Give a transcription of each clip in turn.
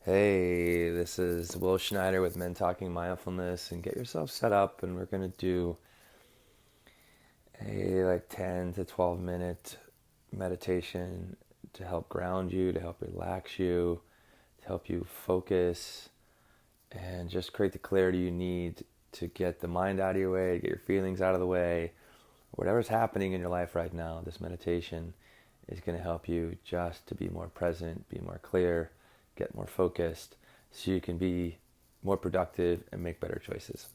Hey, this is Will Schneider with Men Talking Mindfulness, and get yourself set up, and we're going to do a 10 to 12 minute meditation to help ground you, to help relax you, to help you focus, and just create the clarity you need to get the mind out of your way, get your feelings out of the way. Whatever's happening in your life right now, this meditation is going to help you just to be more present, be more clear, get more focused, so you can be more productive and make better choices.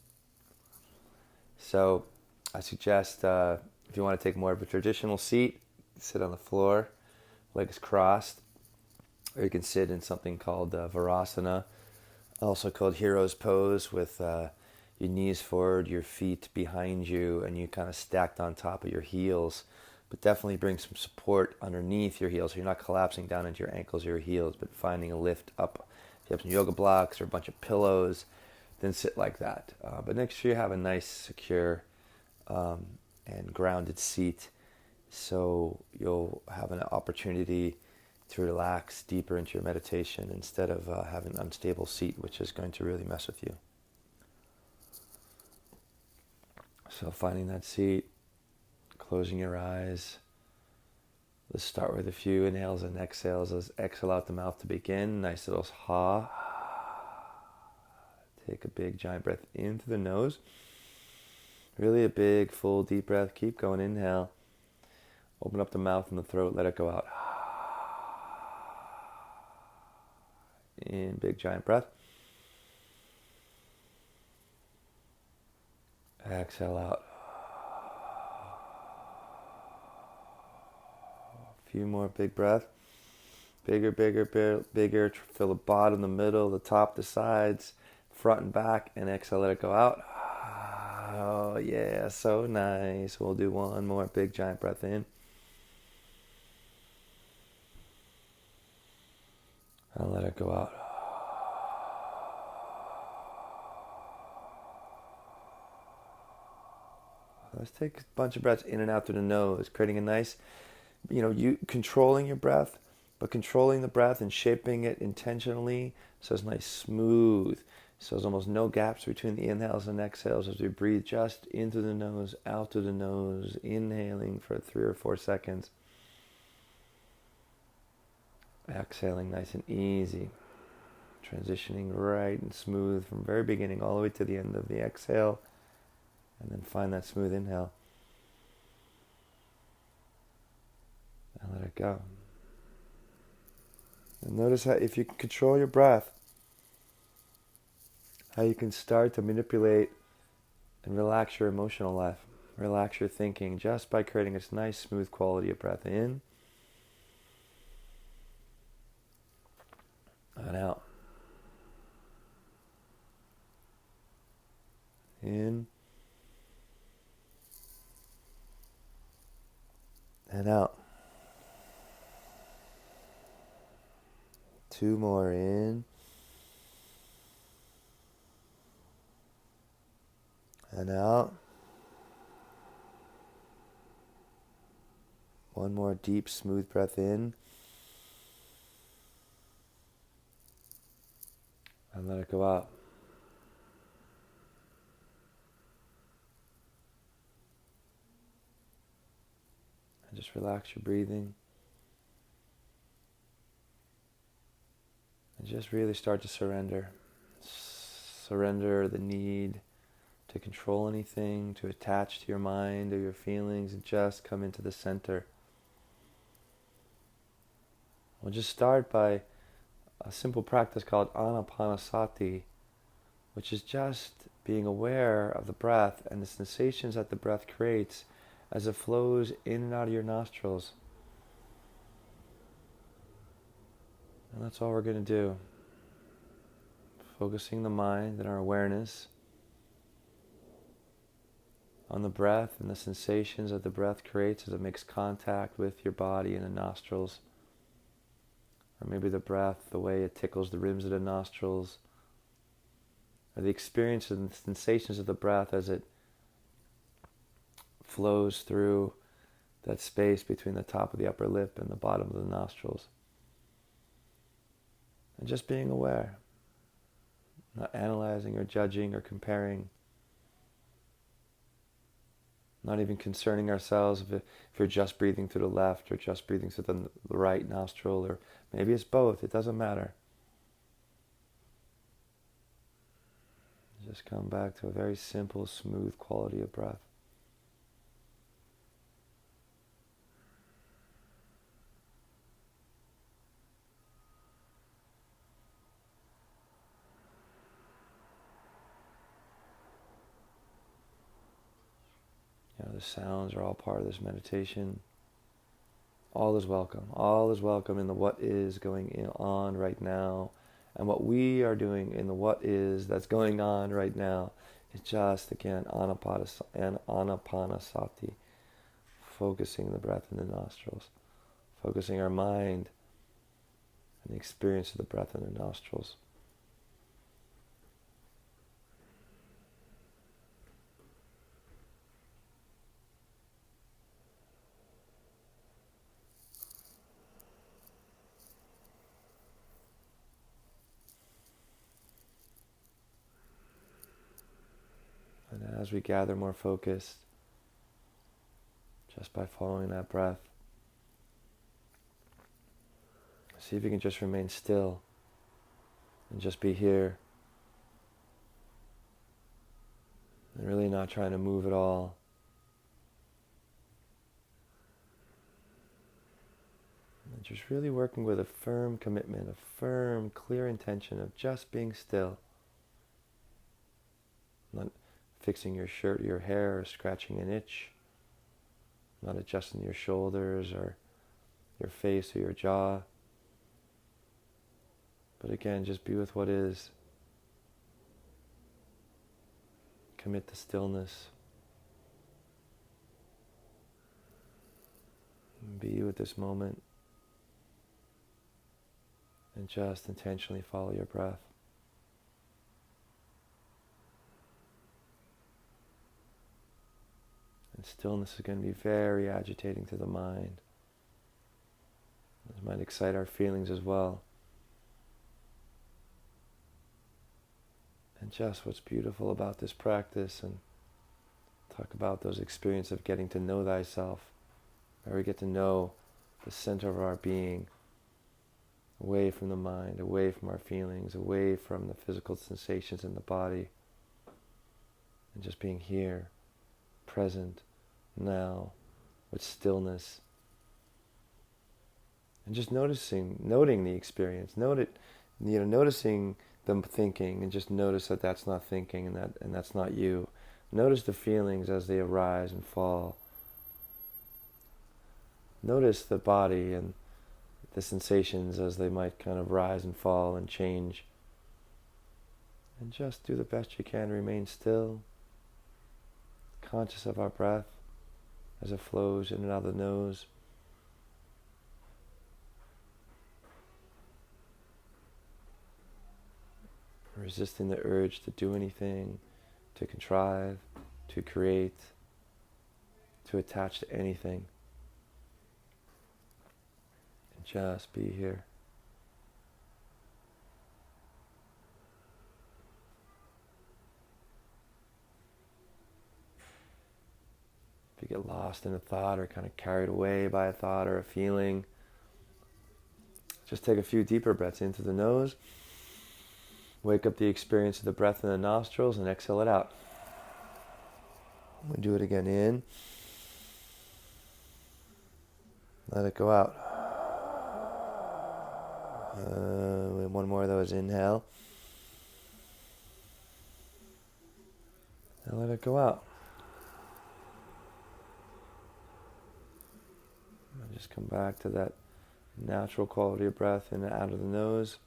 So I suggest if you want to take more of a traditional seat, sit on the floor, legs crossed, or you can sit in something called Virasana, also called Hero's Pose, with your knees forward, your feet behind you, and you kind of stacked on top of your heels. But definitely bring some support underneath your heels so you're not collapsing down into your ankles or your heels, but finding a lift up. If you have some yoga blocks or a bunch of pillows, then sit like that. But make sure you have a nice, secure, and grounded seat, so you'll have an opportunity to relax deeper into your meditation instead of having an unstable seat, which is going to really mess with you. So finding that seat, closing your eyes. Let's start with a few inhales and exhales. Let's exhale out the mouth to begin. Nice little ha. Take a big giant breath in through the nose. Really a big, full, deep breath. Keep going. Inhale. Open up the mouth and the throat. Let it go out. In, big giant breath. Exhale out. A few more big breaths. Bigger, bigger, bigger. Fill the bottom, the middle, the top, the sides, front and back, and exhale, let it go out. Oh, yeah, so nice. We'll do one more big giant breath in. And let it go out. Let's take a bunch of breaths in and out through the nose, creating a nice, you controlling your breath, but controlling the breath and shaping it intentionally so it's nice, smooth. So there's almost no gaps between the inhales and exhales as we breathe just in through the nose, out through the nose, inhaling for 3 or 4 seconds. Exhaling nice and easy. Transitioning right and smooth from very beginning all the way to the end of the exhale. And then find that smooth inhale. And let it go. And notice how if you can control your breath, how you can start to manipulate and relax your emotional life, relax your thinking just by creating this nice smooth quality of breath in and out. In and out. 2 more in and out. 1 more deep, smooth breath in. And let it go out. And just relax your breathing. And just really start to surrender. Surrender the need to control anything, to attach to your mind or your feelings, and just come into the center. We'll just start by a simple practice called Anapanasati, which is just being aware of the breath and the sensations that the breath creates as it flows in and out of your nostrils. And that's all we're going to do. Focusing the mind and our awareness on the breath and the sensations that the breath creates as it makes contact with your body and the nostrils. Or maybe the breath, the way it tickles the rims of the nostrils. Or the experience and the sensations of the breath as it flows through that space between the top of the upper lip and the bottom of the nostrils. And just being aware, not analyzing or judging or comparing, not even concerning ourselves if you're just breathing through the left or just breathing through the right nostril, or maybe it's both, it doesn't matter. Just come back to a very simple, smooth quality of breath. The sounds are all part of this meditation. All is welcome. All is welcome in the what is going on right now. And what we are doing in the what is that's going on right now is just, again, anapanasati, focusing the breath in the nostrils, focusing our mind and the experience of the breath in the nostrils. And as we gather more focused, just by following that breath, see if you can just remain still and just be here. And really not trying to move at all. And just really working with a firm commitment, a firm, clear intention of just being still. Not fixing your shirt or your hair or scratching an itch. Not adjusting your shoulders or your face or your jaw. But again, just be with what is. Commit to stillness. Be with this moment. And just intentionally follow your breath. And stillness is going to be very agitating to the mind. It might excite our feelings as well. And just what's beautiful about this practice, and talk about those experiences of getting to know thyself, where we get to know the center of our being, away from the mind, away from our feelings, away from the physical sensations in the body, and just being here, present, now, with stillness, and just noting the experience, noticing them thinking, and just notice that that's not thinking, and that's not you. Notice the feelings as they arise and fall. Notice the body and the sensations as they might kind of rise and fall and change. And just do the best you can, remain still, conscious of our breath as it flows in and out of the nose. Resisting the urge to do anything, to contrive, to create, to attach to anything. And just be here. If you get lost in a thought or kind of carried away by a thought or a feeling, just take a few deeper breaths into the nose. Wake up the experience of the breath in the nostrils and exhale it out. We'll do it again in. Let it go out. One more of those. Inhale. And let it go out. And just come back to that natural quality of breath in and out of the nose.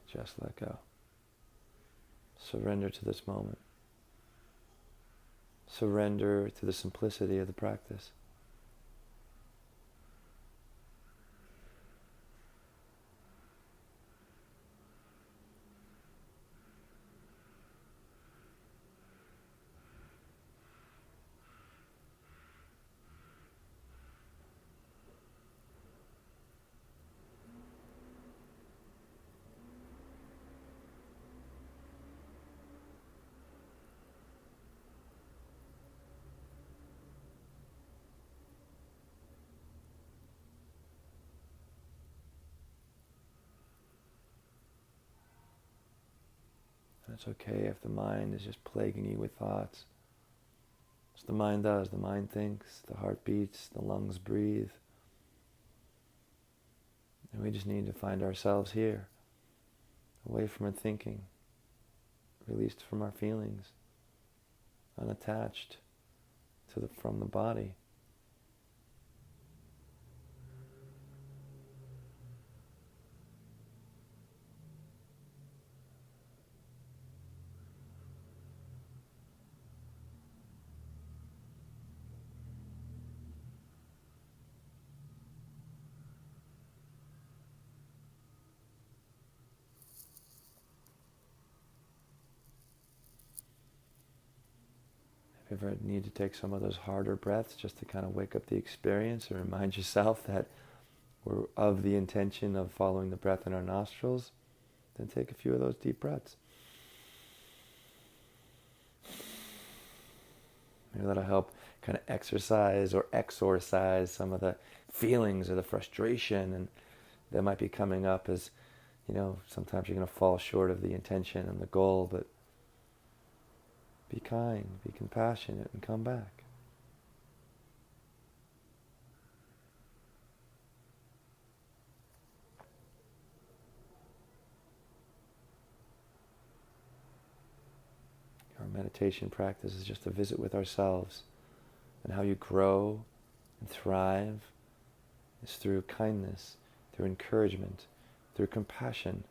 Just let go. Surrender to this moment. Surrender to the simplicity of the practice. It's okay if the mind is just plaguing you with thoughts. That's what the mind does. The mind thinks, the heart beats, the lungs breathe. And we just need to find ourselves here, away from our thinking, released from our feelings, unattached from the body. If you ever need to take some of those harder breaths just to kind of wake up the experience and remind yourself that we're of the intention of following the breath in our nostrils, then take a few of those deep breaths. Maybe that'll help kind of exercise or exorcise some of the feelings or the frustration and that might be coming up as, sometimes you're going to fall short of the intention and the goal, but be kind, be compassionate, and come back. Our meditation practice is just a visit with ourselves, and how you grow and thrive is through kindness, through encouragement, through compassion,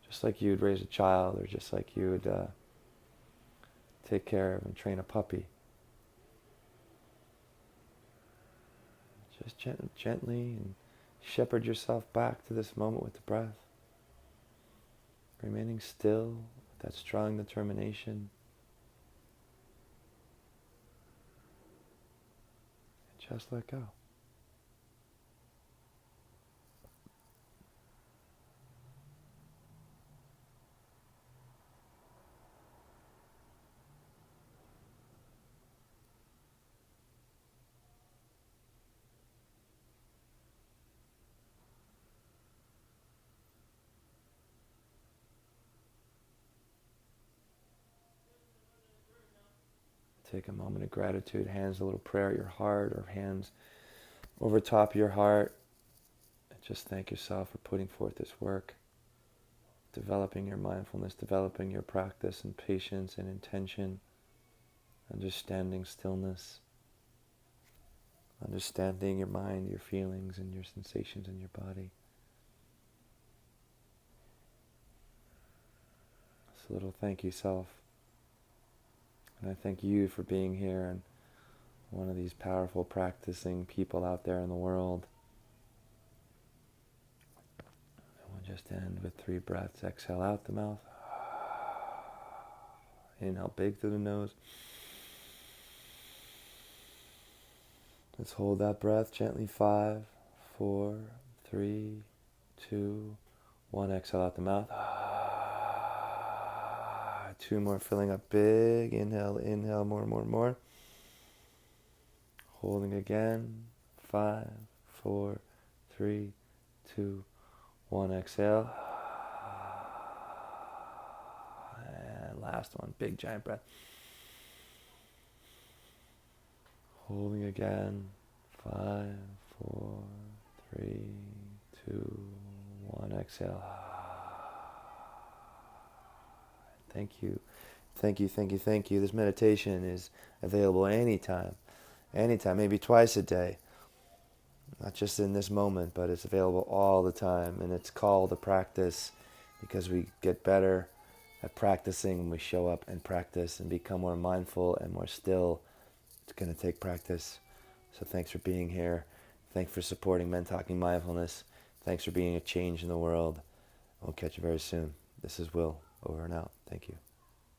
just like you'd raise a child or just like you would take care of and train a puppy. Just gently and shepherd yourself back to this moment with the breath, remaining still with that strong determination. And just let go. Take a moment of gratitude, hands a little prayer at your heart or hands over top your heart. And just thank yourself for putting forth this work, developing your mindfulness, developing your practice and patience and intention, understanding stillness, understanding your mind, your feelings, and your sensations in your body. Just a little thank you, self. And I thank you for being here and one of these powerful practicing people out there in the world. And we'll just end with 3 breaths. Exhale out the mouth. Inhale big through the nose. Let's hold that breath gently. 5, 4, 3, 2, 1. Exhale out the mouth. 2 more, filling up big. Inhale, more. Holding again. 5, 4, 3, 2, 1. Exhale. And last one, big giant breath. Holding again. 5, 4, 3, 2, 1. Exhale. Thank you. This meditation is available anytime, maybe twice a day. Not just in this moment, but it's available all the time. And it's called a practice because we get better at practicing when we show up and practice and become more mindful and more still. It's going to take practice. So thanks for being here. Thanks for supporting Men Talking Mindfulness. Thanks for being a change in the world. We'll catch you very soon. This is Will, over and out. Thank you.